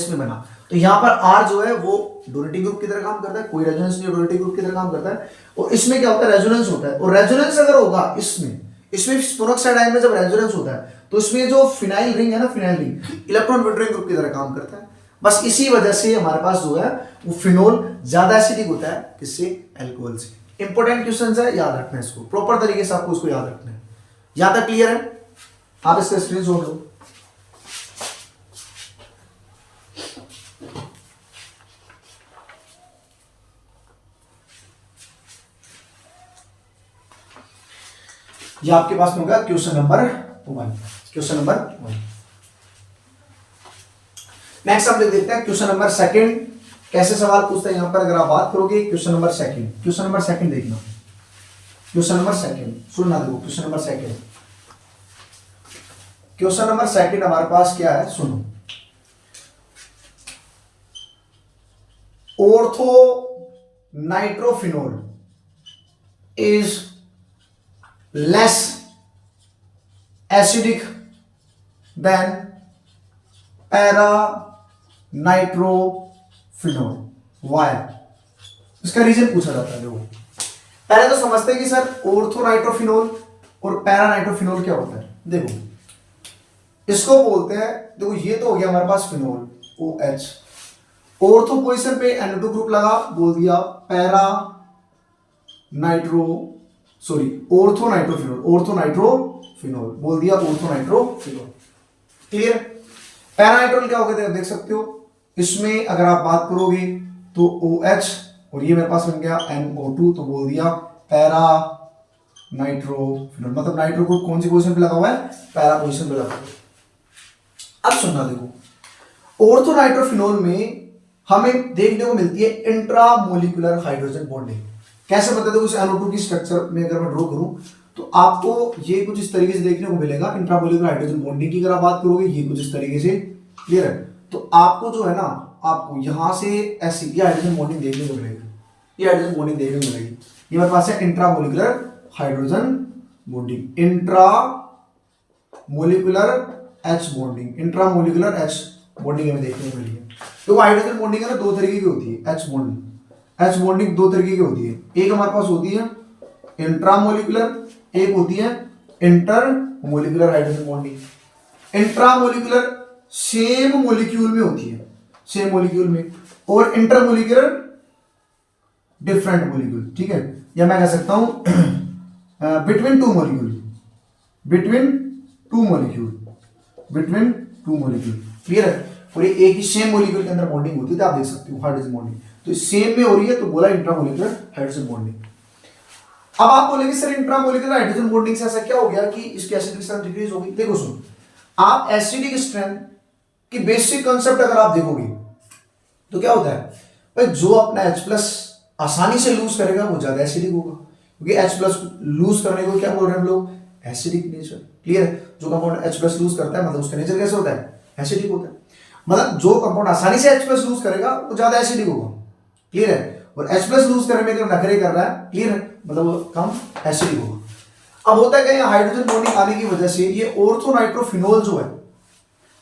में बना, तो यहाँ पर आर जो है वो डोनेटिंग ग्रुप की तरह काम करता है, कोई रेजोनेंस नहीं, डोनेटिंग ग्रुप की तरह काम करता है। और इसमें क्या होता है, रेजोनेंस होता है, और रेजोनेंस अगर होगा इसमें स्पोनोक्साइड आयन में जब रेजोनेंस होता है तो इसमें जो फिनाइल रिंग है ना, phenyl ring electron withdrawing group की तरह काम करता है। बस इसी वजह से हमारे पास जो है वो फिनोल ज्यादा एसिडिक होता है किससे, अल्कोहल से। इंपॉर्टेंट क्वेश्चन है, याद रखना है इसको, प्रॉपर तरीके से आपको इसको याद रखना है। यहां तक क्लियर है, आप इसका स्क्रीनशॉट लो। ये आपके पास में होगा क्वेश्चन नंबर 1। नेक्स्ट हम देखते हैं क्वेश्चन नंबर 2। कैसे सवाल पूछते हैं यहां पर, अगर आप बात करोगे क्वेश्चन नंबर 2 देखना, क्वेश्चन नंबर 2 सुनना, देखो क्वेश्चन नंबर 2 हमारे पास क्या है, सुनो। Ortho nitrophenol is less acidic than para nitrophenol. Why, इसका रीजन पूछा जाता है। देखो पहले तो समझते हैं कि सर ऑर्थो नाइट्रोफिनोल और पैरा नाइट्रोफिनोल क्या होता है। देखो इसको बोलते हैं, देखो ये तो हो गया हमारे पास फिनोल OH, ऑर्थो पोजीशन पे NO2 ग्रुप लगा, बोल दिया पैरा ऑर्थो नाइट्रोफिनोल बोल दिया, ऑर्थो नाइट्रोफिनोल। क्लियर। पैरा नाइट्रोल क्या होगा देख सकते हो, इसमें अगर आप बात करोगे तो OH और ये मेरे पास बन गया NO2, तो बोल दिया पैरा नाइट्रोफिनोल। मतलब नाइट्रो ग्रुप कौन सी पोजीशन पे लगा हुआ है, पैरा पोजीशन पे लगा हुआ है। अब सुनना, देखो ऑर्थो नाइट्रोफिनोल में हमें देखने को मिलती है इंट्रामोलिकुलर हाइड्रोजन बॉन्डिंग। कैसे पता, देखो इस NO2 की स्ट्रक्चर में अगर मैं ड्रॉ करूं तो आपको ये कुछ इस तरीके से देखने को मिलेगा। इंट्रामोलिकुलर हाइड्रोजन बॉन्डिंग की अगर आप बात करोगे ये कुछ इस तरीके से, क्लियर है। तो आपको जो है ना, आपको यहां से ऐसी ये हाइड्रोजन बॉन्डिंग देखने को मिलेगी, ये हाइड्रोजन बॉन्डिंग देखने को मिलेगी। ये मेरे पास है intramolecular hydrogen bonding, intramolecular H bonding, intramolecular H bonding हमें देखने को मिली है। तो हाइड्रोजन बॉन्डिंग है ना, दो तरीके की होती है। H बॉन्डिंग दो तरीके की होती है, एक हमारे पास होती है इंट्रामोलिकुलर, एक होती है intermolecular hydrogen bonding. Intramolecular same molecule में होती है, सेम मॉलिक्यूल में, और इंटरमोलिकुलर डिफरेंट मॉलिक्यूल, ठीक है। या मैं कह सकता हूं बिटवीन टू मॉलिक्यूल, क्लियर है। और ये एक ही सेम मॉलिक्यूल के अंदर बॉन्डिंग होती है, तो आप देख सकते हो हाइड्रोजन बॉन्डिंग तो सेम में हो रही है, तो बोला इंट्रामोलिकुलर हाइड्रोजन बॉन्डिंग। अब आप बोलेंगे सर इंट्रामोलिकुलर हाइड्रोजन बॉन्डिंग से ऐसा क्या हो गया कि इसकी एसिडिक स्ट्रेंथ डिक्रीज हो गई। देखो सुन, आप एसिडिक स्ट्रेंथ की बेसिक कांसेप्ट अगर आप देखोगे तो क्या होता है भाई, जो अपना H+ आसानी से लूज करेगा वो ज्यादा एसिडिक होगा, क्योंकि H+ लूज करने को क्या बोल रहे हैं हम लोग, एसिडिक नेचर, क्लियर है। जो कंपाउंड H+ लूज करता है मतलब उसका नेचर कैसे होता है, एसिडिक होता है। मतलब जो कंपाउंड आसानी से H+ लूज करेगा वो ज्यादा एसिडिक होगा, क्लियर है। और H+ लूज करने में अगर नखरे कर रहा है, क्लियर है, मतलब वो कम एसिडिक होगा। अब होता है क्या, हाइड्रोजन बॉन्डिंग आने की वजह से ये ऑर्थो नाइट्रोफिनोल जो है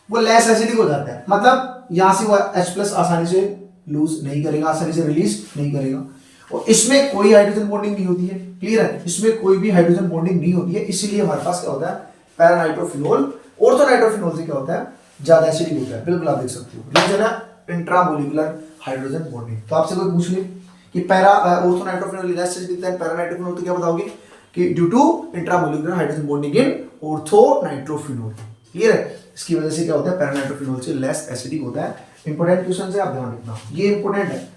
वो लेस एसिडिक हो जाता है। मतलब यहां से वो H+ आसानी से लूज नहीं करेगा, आसानी से रिलीज नहीं करेगा, और इसमें कोई हाइड्रोजन बॉन्डिंग नहीं होती है, क्लियर है। इसमें कोई भी हाइड्रोजन बॉन्डिंग नहीं होती है, इसीलिए हमारे पास क्या होता है, पैरा नाइट्रोफिनोल ऑर्थो नाइट्रोफिनोल से क्या होता है, ज्यादा एसिडिक होता है। बिल्कुल आप देख सकते हो, रीजन है इंट्रामोलिकुलर हाइड्रोजन बॉन्डिंग। तो आपसे कोई पूछ ले कि para ortho nitrophenol less acidic है, पैरा नाइट्रोफिनोल, तो क्या बताओगे कि due to intramolecular hydrogen bonding in ortho nitrophenol, clear है। इसकी वजह से क्या होता है, पैरा नाइट्रोफिनोल से लेस एसिडिक होता है। इंपॉर्टेंट क्वेश्चन है, आप ध्यान रखना, ये इंपॉर्टेंट है,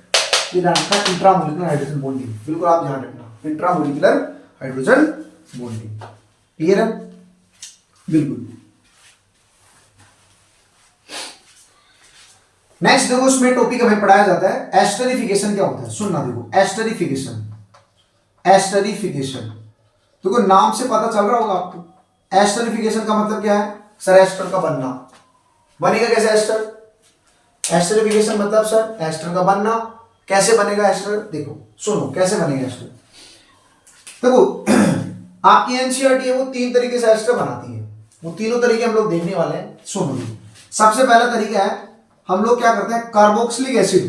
ये ध्यान रखना, इंट्रामोलिकुलर हाइड्रोजन बॉन्डिंग, बिल्कुल आप ध्यान रखना, इंट्रामोलिकुलर हाइड्रोजन बॉन्डिंग, क्लियर है, बिल्कुल। नेक्स्ट देखो, इसमें टॉपिक हमें पढ़ाया जाता है एस्टरिफिकेशन क्या होता है। सुनना, देखो एस्टरिफिकेशन देखो नाम से पता चल रहा होगा आपको। एस्टरिफिकेशन का मतलब क्या है सर, एस्टर का बनना, बनेगा कैसे एस्टर? एस्टरिफिकेशन मतलब सर एस्टर का बनना। कैसे बनेगा एस्टर? देखो सुनो कैसे बनेगा एस्टर। देखो आपकी एनसीईआरटी है वो 3 तरीके से एस्टर बनाती है, वो तीनों तरीके हम लोग देखने वाले हैं। सुनो सबसे पहला तरीका है, हम लोग क्या करते हैं, कार्बोक्सिलिक एसिड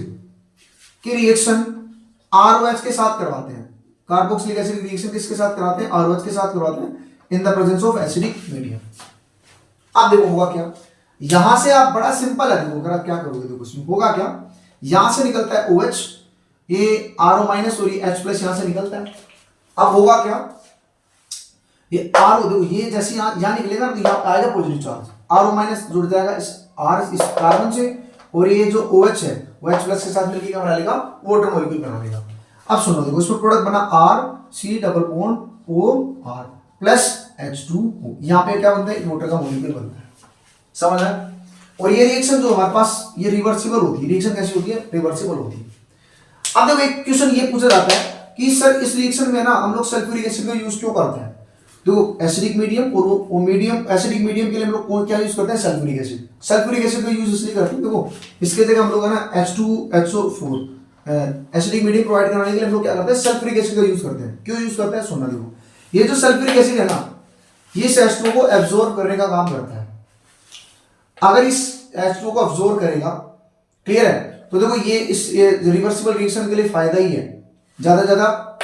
की रिएक्शन आरओएच के साथ करवाते हैं। कार्बोक्सिलिक एसिड की रिएक्शन किसके साथ कराते हैं? आरओएच के साथ करवाते हैं in the presence of acidic medium. अब देखो होगा क्या, यहां से आप बड़ा सिंपल है, देखो अगर आप क्या करोगे देखो उसमें होगा क्या, यहां से निकलता है OH, ये RO माइनस और ये H प्लस यहां से निकलता है। अब होगा क्या, ये RO देखो ये जैसे यहां निकलेगा तो यहां आएगा पॉजिटिव चार्ज, RO माइनस जुड़ जाएगा इस R इस कार्बन से, और ये जो OH है वो H प्लस के साथ मिलकर क्या बना लेगा, वाटर मॉलिक्यूल बना लेगा। अब सुनो देखो इसमें प्रोडक्ट बना RC double bond OR plus H2O, यहाँ पे क्या बनता है, वाटर का मॉलिक्यूल बनता है। समझ आया? और ये रिएक्शन जो हमारे पास ये रिवर्सिबल होती है, रिएक्शन कैसी होती है, रिवर्सिबल होती है। अब देखो एक क्वेश्चन ये पूछा जाता है कि सर इस रिएक्शन में ना हम लोग सल्फ्यूरिक एसिड का यूज क्यों करते हैं? तो एसिडिक मीडियम और वो मीडियम, एसिडिक मीडियम के लिए हम लोग कौन क्या यूज करते हैं, सल्फ्यूरिक एसिड। सल्फ्यूरिक एसिड का यूज इसलिए करते हैं, देखो इसके जगह हम लोग है ना H2SO4 एसिडिक मीडियम प्रोवाइड कराने के लिए हम लोग क्या करते हैं, सल्फ्यूरिक एसिड का यूज करते हैं। क्यों यूज करते हैं सुनना, देखो ये जो सल्फ्यूरिक एसिड है ना ये इस H2O को एब्जॉर्ब करने का काम करता है। अगर इस H2O को एब्जॉर्ब करेगा, क्लियर है, तो देखो ये इस रिवर्सिबल रिएक्शन के लिए फायदा ही है, ज्यादा ज्यादा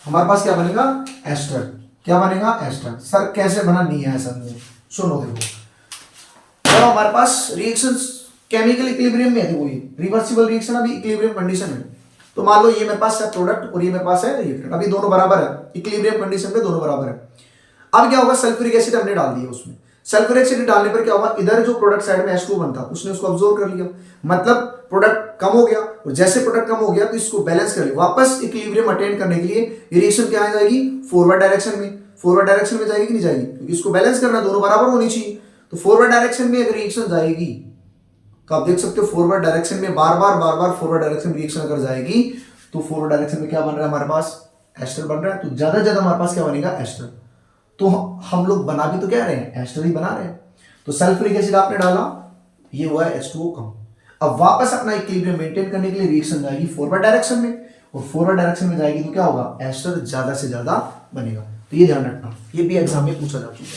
हमारे पास क्या बनेगा, एस्टर। क्या बनेगा, एस्टर। सर कैसे बना, नहीं है ऐसा नहीं, सुनो देखो जब हमारे पास रिएक्शन केमिकल इक्विलिब्रियम में है, देखो ये रिवर्सिबल रिएक्शन अभी इक्विलिब्रियम कंडीशन में, तो मान लो ये मेरे पास है प्रोडक्ट और ये मेरे पास है रिएक्टेंट, अभी दोनों बराबर है, इक्विलिब्रियम कंडीशन पे दोनों बराबर है। अब क्या होगा, सल्फ्यूरिक एसिड हमने डाल दिया उसमें, सल्फ्यूरिक एसिड डालने पर क्या होगा, इधर जो प्रोडक्ट साइड में H2 बनता उसने उसको अब्सॉर्ब कर लिया, मतलब प्रोडक्ट कम हो गया, और जैसे प्रोडक्ट कम हो गया तो इसको बैलेंस कर लिया, वापस इक्विलिब्रियम अटेन करने के लिए ये रिएक्शन क्या आ जाएगी, फॉरवर्ड डायरेक्शन में। फॉरवर्ड डायरेक्शन में जाएगी कि नहीं जाएगी, क्योंकि इसको बैलेंस करना, दोनों बराबर होनी चाहिए, तो फॉरवर्ड डायरेक्शन में अगर रिएक्शन जाएगी तो आप देख सकते हो फॉरवर्ड डायरेक्शन में बार बार फॉरवर्ड डायरेक्शन में रिएक्शन अगर जाएगी तो फॉरवर्ड डायरेक्शन में क्या बन रहा है हमारे पास, एस्टर बन रहा है, तो ज्यादा ज्यादा हमारे पास क्या बनेगा, एस्टर। तो हम लोग बना भी तो क्या रहे हैं, एस्टर ही बना रहे हैं। तो सल्फ्यूरिक एसिड आपने डाला, ये हुआ है H2O कम। अब वापस अपना इक्विलिब्रियम मेंटेन करने के लिए रिएक्शन जाएगी फॉरवर्ड डायरेक्शन में, और फॉरवर्ड डायरेक्शन में जाएगी तो क्या होगा, एस्टर ज्यादा से ज्यादा बनेगा। तो ये ध्यान रखना, ये भी एग्जाम में पूछा जा चुका है।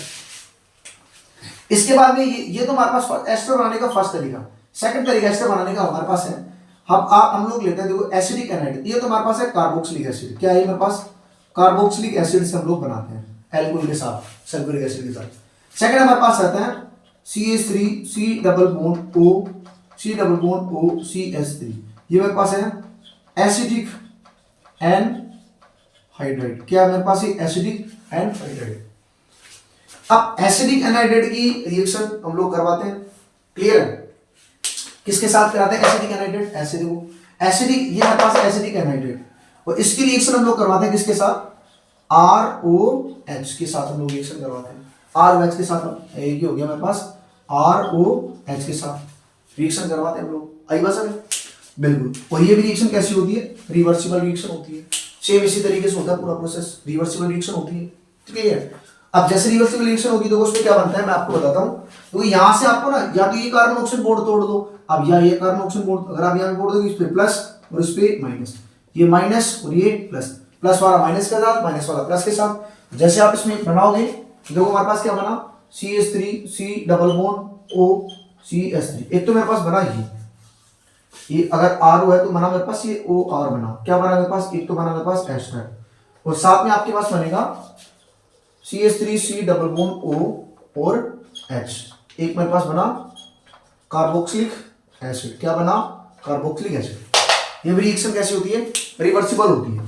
इसके बाद में ये तो हमारे पास एस्टर बनाने का फर्स्ट तरीका। सेकंड तरीका एस्टर बनाने का हमारे पास है, हम लोग लेते हैं देखो एसिडिक एनाइड, ये तो हमारे पास है कार्बोक्सिलिक एसिड। क्या है मेरे पास, कार्बोक्सिलिक एसिड से हम लोग बनाते हैं एल्कोहल के साथ, सल्फ्यूरिक एसिड के साथ। सेकंड हमारे पास आता है CH3 double bond O C double bond O CH3, ये मेरे पास है एसिडिक एनहाइड्राइड। क्या है मेरे पास, एसिडिक एनहाइड्राइड। अब एसिडिक एनहाइड्राइड की रिएक्शन हम लोग करवाते हैं, क्लियर है, किसके साथ कराते हैं, एसिडिक एनहाइड्राइड, ऐसे देखो एसिडिक, ये मेरे पास एसिडिक एनहाइड्राइड, और इसकी रिएक्शन हम लोग करवाते हैं किसके साथ, ROH के साथ हम लोग रिएक्शन करवाते हैं, ROH के साथ, एक ही हो गया मेरे पास, ROH के साथ रिएक्शन करवाते हैं हम लोग। आई बात है, बिल्कुल। और ये भी रिएक्शन कैसी होती है, रिवर्सिबल रिएक्शन होती है, सेम इसी तरीके से होता है पूरा प्रोसेस, रिवर्सिबल रिएक्शन होती है, ठीक है। अब जैसे रिवर्सिबल रिएक्शन होगी तो उसमें क्या बनता है मैं आपको बताता हूँ। तो यहां से आपको ना या तो ये कार्बन ऑक्सीजन बॉन्ड तोड़ दो, अब या ये कार्बन ऑक्सीजन बॉन्ड अगर आप यहाँ पे तोड़ दोगे, इस पे प्लस और इस पे माइनस, ये माइनस और ये प्लस, प्लस वाला माइनस के साथ, माइनस वाला प्लस के साथ, जैसे आप इसमें बनाओगे देखो हमारे पास क्या बना, CH3 double bond O CH3, एक तो मेरे पास बना ये अगर RO है तो बना मेरे पास ये OR बना, क्या बना मेरे पास, एक तो बना मेरे पास एस्टर, और साथ में आपके पास बनेगा CH3 डबल बॉन्ड O और H, एक मेरे पास बना कार्बोक्सिलिक एसिड, क्या बना, कार्बोक्सिलिक एसिड। ये भी रिएक्शन कैसी होती है, रिवर्सिबल होती है।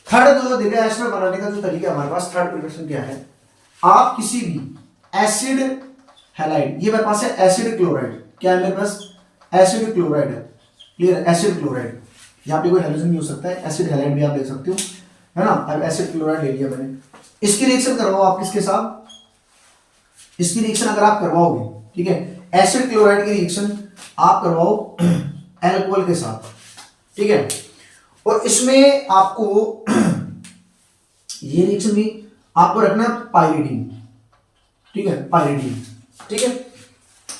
थर्ड जो देखा एस्टर बनाने का जो तरीका हमारे पास, थर्ड प्रिपरेशन क्या है, आप किसी भी एसिड हैलाइड, ये मेरे पास है एसिड क्लोराइड, क्या है मेरे पास, एसिड क्लोराइड है, क्लियर, एसिड क्लोराइड, यहाँ पे कोई हेलोजन भी हो सकता है, एसिड हैलाइड भी आप देख सकते हो, है ना। अब एसिड क्लोराइड ले लिया मैंने, इसकी रिएक्शन करवाओ आप किसके साथ, इसकी रिएक्शन अगर आप करवाओगे, ठीक है, एसिड क्लोराइड की रिएक्शन आप करवाओ अल्कोहल के साथ, ठीक है, और इसमें आपको ये रिएक्शन भी आपको रखना है पाइरिडीन, ठीक है, पाइरिडीन, ठीक है।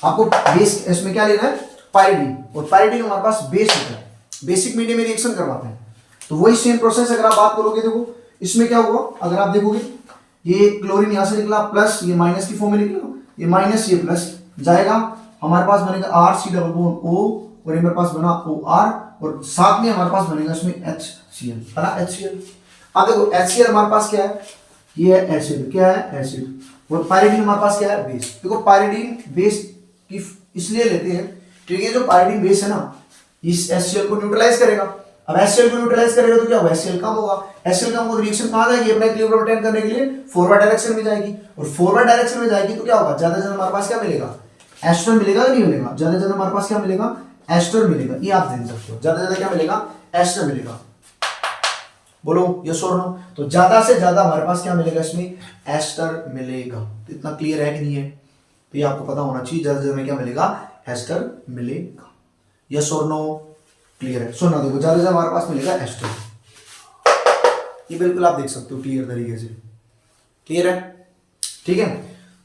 आपको बेस इसमें क्या लेना है, पाइरीडीन, और पाइरीडीन हमारे पास बेस होता है, बेसिक मीडियम में रिएक्शन करवाते हैं। तो वही सेम प्रोसेस अगर आप बात करोगे, देखो इसमें क्या हुआ, अगर आप देखोगे ये क्लोरीन यहां से निकला प्लस, ये माइनस की फॉर्म में निकला, ये माइनस ये प्लस जाएगा, हमारे पास बनेगा R C double bond O, और हमारे पास बना ओ आर, और साथ में हमारे पास बनेगा इसमें एच सी एल, बना एच सी एल। अब देखो एच सी एल हमारे पास क्या है, ये है एसिड, क्या है एसिड, और पाइरीडीन हमारे पास क्या है, बेस। देखो पाइरीडीन बेस की इसलिए लेते हैं क्योंकि जो पाइरीडीन बेस है ना, इस HCl को न्यूट्रलाइज करेगा। अब HCl को न्यूट्रलाइज करेगा तो क्या होगा, HCl कम होगा, HCl कम होगा तो रिएक्शन कहां जाएगी, अपना इक्विलिब्रियम मेंटेन करने के लिए फॉरवर्ड डायरेक्शन में जाएगी, और फॉरवर्ड डायरेक्शन में जाएगी तो क्या होगा, ज्यादा से ज्यादा हमारे पास क्या मिलेगा, एस्टर मिलेगा, नहीं मिलेगा, ज्यादा से ज्यादा हमारे पास क्या मिलेगा, एस्टर मिलेगा। ये आप देख सकते हो, ज्यादा से ज्यादा क्या मिलेगा, एस्टर मिलेगा। बोलो यस और नो। तो ज्यादा से ज्यादा हमारे पास क्या मिलेगा, इसमें एस्टर मिलेगा। तो इतना क्लियर है कि नहीं है, तो ये आपको पता होना चाहिए, ज्यादा से ज्यादा क्या मिलेगा, एस्टर मिलेगा। यस और नो, क्लियर है। सुनना देखो, ज्यादा से ज्यादा हमारे पास मिलेगा एस्टर, ये बिल्कुल आप देख सकते हो क्लियर तरीके से, क्लियर है, ठीक है।